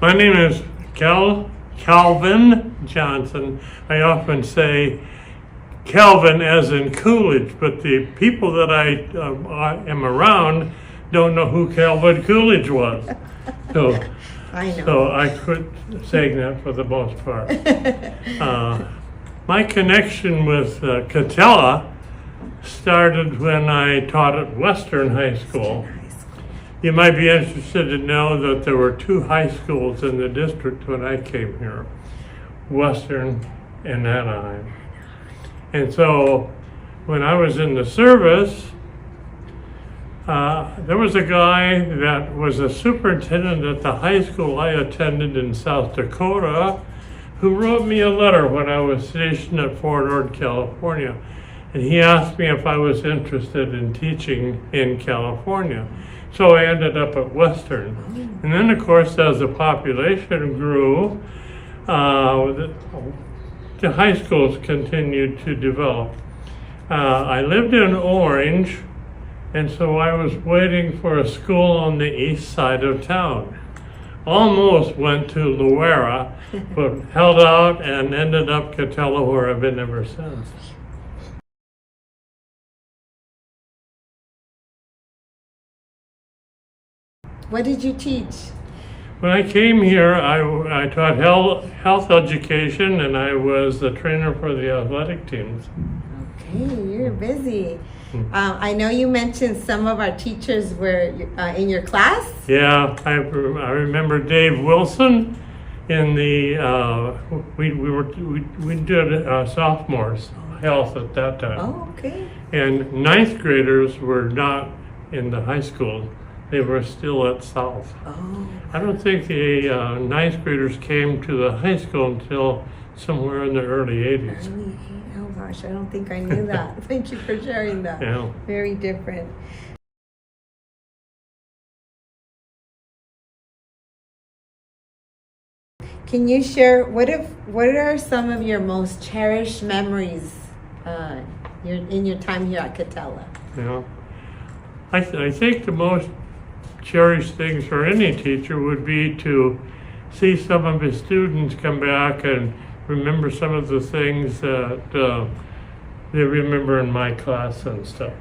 My name is Calvin Johnson. I often say Calvin as in Coolidge, but the people that I am around don't know who Calvin Coolidge was. So I know. So I quit saying that for the most part. My connection with Katella started when I taught at Western High School. You might be interested to know that there were two high schools in the district when I came here, Western and Anaheim. And so when I was in the service, there was a guy that was a superintendent at the high school I attended in South Dakota who wrote me a letter when I was stationed at Fort Ord, California. And he asked me if I was interested in teaching in California. So I ended up at Western. And then, of course, as the population grew, the high schools continued to develop. I lived in Orange, and so I was waiting for a school on the east side of town. Almost went to Luera, but held out and ended up Katella, where I've been ever since. What did you teach? When I came here, I taught health education, and I was the trainer for the athletic teams. Okay, you're busy. I know you mentioned some of our teachers were in your class. Yeah, I remember Dave Wilson in the we did sophomores health at that time. Oh, okay. And ninth graders were not in the high school. They were still at South. Oh. I don't think the ninth graders came to the high school until somewhere in the early 80s. Oh gosh, I don't think I knew that. Thank you for sharing that. Yeah. Very different. Can you share what are some of your most cherished memories in your time here at Katella? Yeah. I think the most cherished things for any teacher would be to see some of his students come back and remember some of the things that they remember in my class and stuff.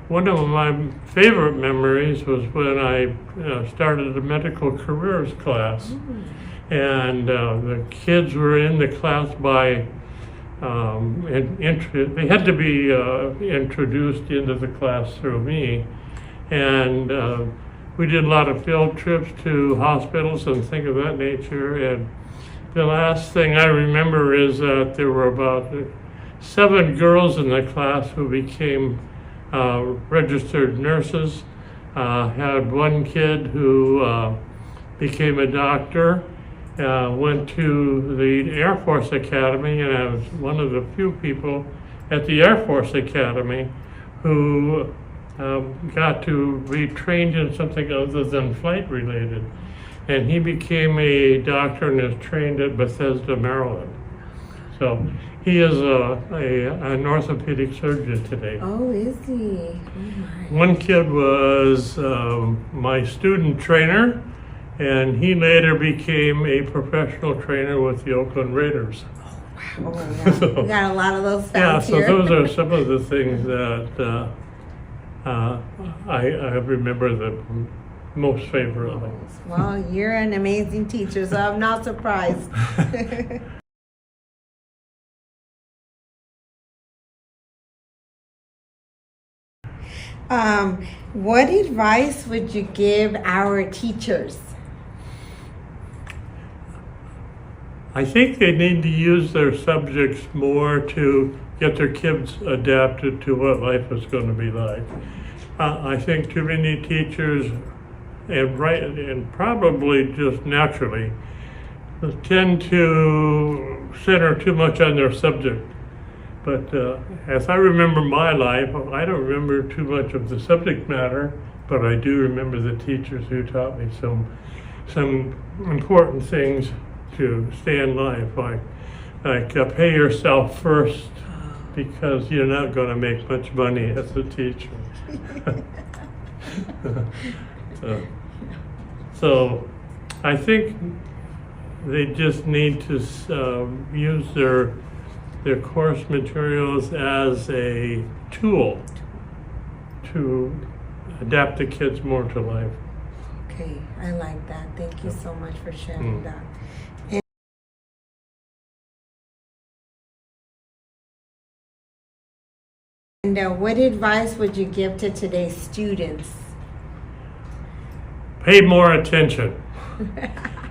One of my favorite memories was when I started the medical careers class. And the kids were in the class by, they had to be introduced into the class through me. And we did a lot of field trips to hospitals and things of that nature. And the last thing I remember is that there were about 7 girls in the class who became registered nurses. Had one kid who became a doctor, went to the Air Force Academy, and I was one of the few people at the Air Force Academy who got to be trained in something other than flight related. And he became a doctor and is trained at Bethesda, Maryland. So he is an orthopedic surgeon today. Oh, is he? Oh my. One kid was my student trainer, and he later became a professional trainer with the Oakland Raiders. Oh, yeah. So, we got a lot of those yeah, fans so here. those are some of the things that I remember the most favorably. Well, you're an amazing teacher, so I'm not surprised. What advice would you give our teachers? I think they need to use their subjects more to get their kids adapted to what life is going to be like. I think too many teachers, and probably just naturally, tend to center too much on their subject. But as I remember my life, I don't remember too much of the subject matter, but I do remember the teachers who taught me some important things to stay in life, like pay yourself first, because you're not going to make much money as a teacher. So I think they just need to use their course materials as a tool to adapt the kids more to life. Okay, I like that. Thank you so much for sharing that. And what advice would you give to today's students? Pay more attention.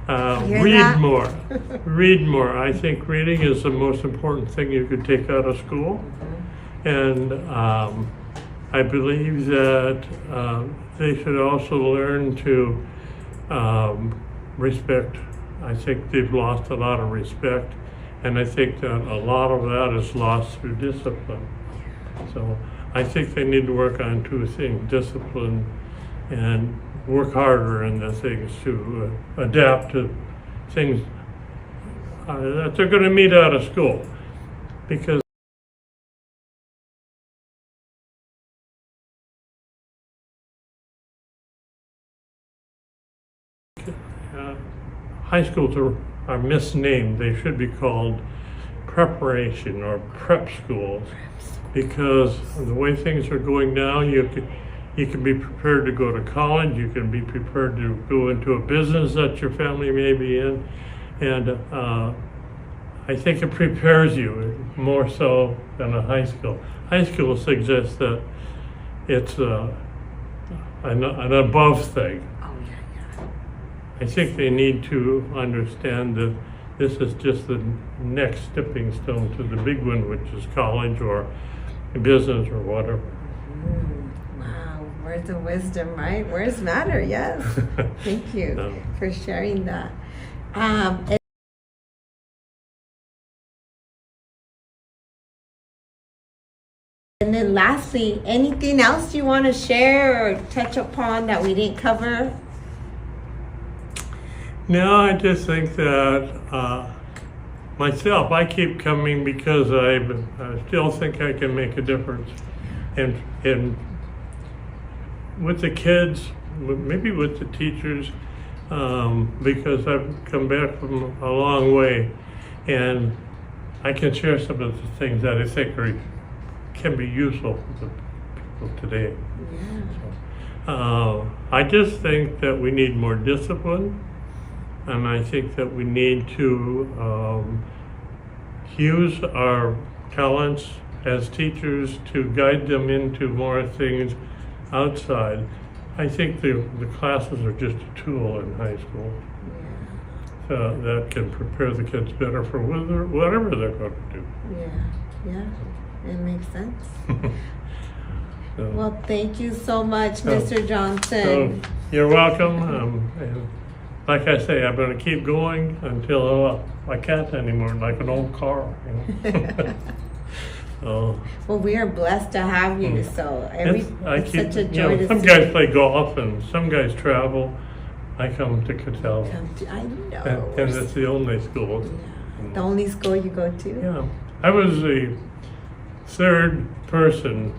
Hear Read that? more. Read more. I think reading is the most important thing you could take out of school. And I believe that they should also learn to respect. I think they've lost a lot of respect. And I think that a lot of that is lost through discipline. So I think they need to work on two things: discipline and work harder in the things to adapt to things that they're going to meet out of school. Because high schools are misnamed. They should be called preparation or prep schools, because the way things are going now, you can be prepared to go to college, you can be prepared to go into a business that your family may be in, and I think it prepares you more so than a high school. High school suggests that it's an above thing. I think they need to understand that this is just the next stepping stone to the big one, which is college or business or whatever. Wow, words of wisdom, right? Words matter, yes. Thank you for sharing that. And then lastly, anything else you want to share or touch upon that we didn't cover? No, I just think that myself, I keep coming because I still think I can make a difference, and with the kids, maybe with the teachers, because I've come back from a long way, and I can share some of the things that I think can be useful for the people today. Yeah. I just think that we need more discipline. And I think that we need to use our talents as teachers to guide them into more things outside. I think the classes are just a tool in high school that can prepare the kids better for whatever they're going to do. Yeah, it makes sense. Well, thank you so much, Mr. Johnson. So you're welcome. And like I say, I'm going to keep going until I can't anymore, like an old car. So, well, we are blessed to have you. So it's such a joy to some see guys play golf and some guys travel. I come to Catella. I know. And it's the only school. Yeah. The only school you go to? Yeah. I was the third person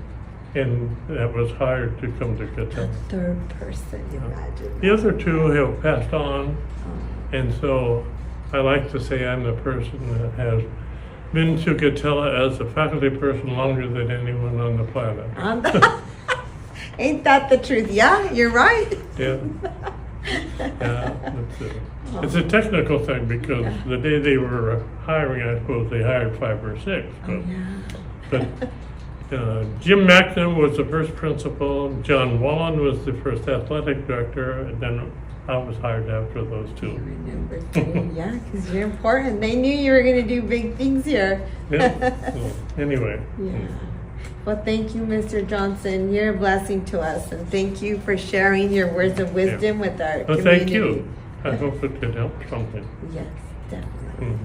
that was hired to come to Catella. Third person, imagine. The other two have passed on, and so I like to say I'm the person that has been to Catella as a faculty person longer than anyone on the planet. Ain't that the truth? Yeah, you're right. Yeah. It's a technical thing because the day they were hiring, I suppose they hired 5 or 6. But Jim Macklin was the first principal, John Wallen was the first athletic director, and then I was hired after those two. I remember too, yeah, because you're important. They knew you were going to do big things here. Anyway. Yeah. Well, thank you, Mr. Johnson. You're a blessing to us, and thank you for sharing your words of wisdom with our community. Thank you. I hope it could help something. Yes, definitely.